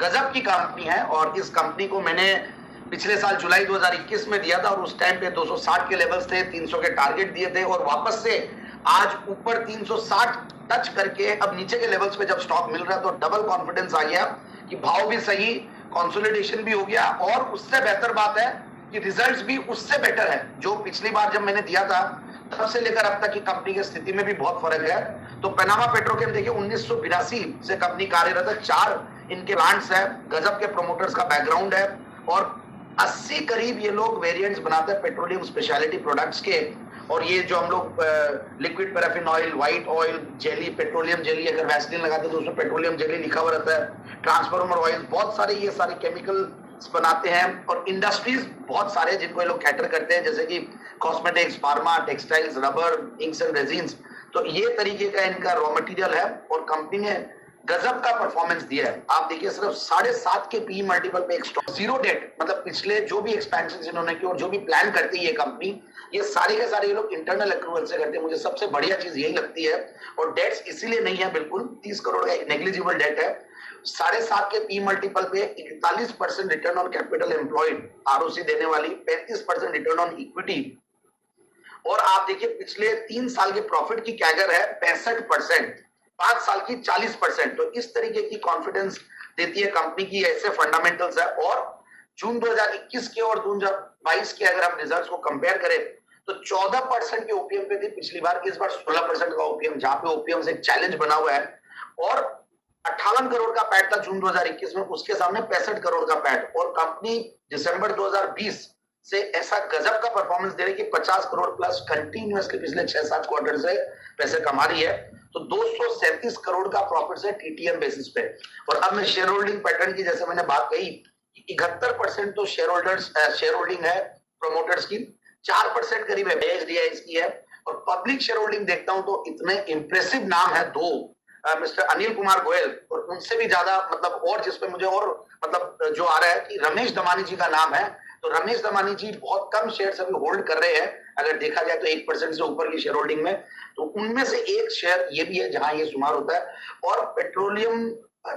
गजब की कंपनी है और इस कंपनी को मैंने पिछले साल जुलाई 2021 में दिया था और उस टाइम पे 260 के लेवल्स थे, 300 के टारगेट दिए थे और वापस से आज ऊपर 360 टच करके अब नीचे के लेवल्स पे जब स्टॉक मिल रहा है तो डबल कॉन्फिडेंस आ गया कि भाव भी सही, कंसोलिडेशन भी हो गया और उससे बेहतर बात है कि रिजल्ट्स भी उससे बेटर है। जो पिछली बार जब मैंने दिया था तब से लेकर अब तक की कंपनी की स्थिति में भी बहुत फर्क है। तो पनामा पेट्रोकेम देखिए 1982 से कंपनी कार्यरत है, 4 इनके प्लांट्स है, गजब के प्रोमोटर्स का बैकग्राउंड है और 80 करीब ये लोग वेरिएंट्स बनाते हैं पेट्रोलियम स्पेशलिटी प्रोडक्ट्स के। और ये जो हम लोग liquid paraffin oil, white oil, jelly, petroleum jelly, अगर वैसलीन लगाते हैं तो उसमें पेट्रोलियम जेली लिखा हुआ रहता है, ट्रांसफॉर्मर ऑयल, बहुत सारे ये सारे केमिकल बनाते हैं और इंडस्ट्रीज बहुत सारे जिनको ये लोग कैटर करते हैं जैसे कि cosmetics, pharma, textiles, rubber, inks and resins. तो ये तरीके का इनका रॉ मटेरियल है और कंपनी ने गजब का परफॉर्मेंस दिया है। आप देखिए सिर्फ 7.5 के पी मल्टीपल पे एक स्टॉक, जीरो डेट, मतलब पिछले जो भी एक्सपेंशन इन्होंने की और जो भी प्लान करती है ये कंपनी, ये सारे के सारे ये लोग इंटरनल अक्रूवल से करते हैं। मुझे सबसे बढ़िया चीज यही लगती है और डेट्स इसीलिए नहीं है, बिल्कुल 30 करोड़ का एक नेग्लिजिबल डेट है, 7.5 के पी मल्टीपल पे 41% return on capital employed ROC देने वाली, 35% रिटर्न ऑन इक्विटी और आप देखिए पिछले 3 साल के प्रॉफिट की कैगर है 65%, 5 साल की 40%। तो इस तरीके की कॉन्फिडेंस देती है कंपनी की, ऐसे फंडामेंटल्स है। और जून 2021 के और जून 2022 के अगर हम रिजल्ट्स को कंपेयर करें तो 14% के ओपीएम पे थी पिछली बार, इस बार 16% का ओपीएम, जहां पे ओपीएम से एक चैलेंज बना हुआ है और 58 करोड़ का पैट था जून 2021 में, उसके सामने 65 करोड़ का पैट। और कंपनी दिसंबर 2020 से ऐसा गजब का परफॉर्मेंस दे रही है कि 50 करोड़ प्लस कंटिन्यूअसली पिछले 6-7 क्वार्टर से पैसे कमा रही है। तो 237 करोड़ का प्रॉफिट है टीटीएम बेसिस पे। और अब मैं शेयर होल्डिंग पैटर्न की जैसे मैंने बात कही, 71% तो शेयर होल्डिंग है प्रोमोटर्स की, 4% करीब है एचडीआईएस की है और पब्लिक शेयर होल्डिंग देखता हूं तो इतने इंप्रेसिव नाम है दो, मिस्टर अनिल कुमार गोयल और उनसे भी ज्यादा, मतलब और जिसपे मुझे और मतलब जो आ रहा है कि रमेश दमानी जी का नाम है। तो रमेश दमानी जी बहुत कम शेयर अभी होल्ड कर रहे हैं, अगर देखा जाए तो 1% से ऊपर की शेयर होल्डिंग में। तो उनमें से एक शेयर ये भी है जहां ये शुमार होता है। और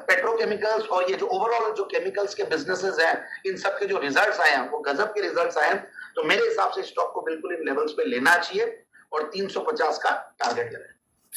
पेट्रोकेमिकल्स और ये जो ओवरऑल जो केमिकल्स के बिजनेसेस हैं, इन सब के जो रिजल्ट्स आए हैं वो गजब के रिजल्ट्स आए हैं। तो मेरे हिसाब से स्टॉक को बिल्कुल इन लेवल्स पे लेना चाहिए और 350 का टारगेट लेना।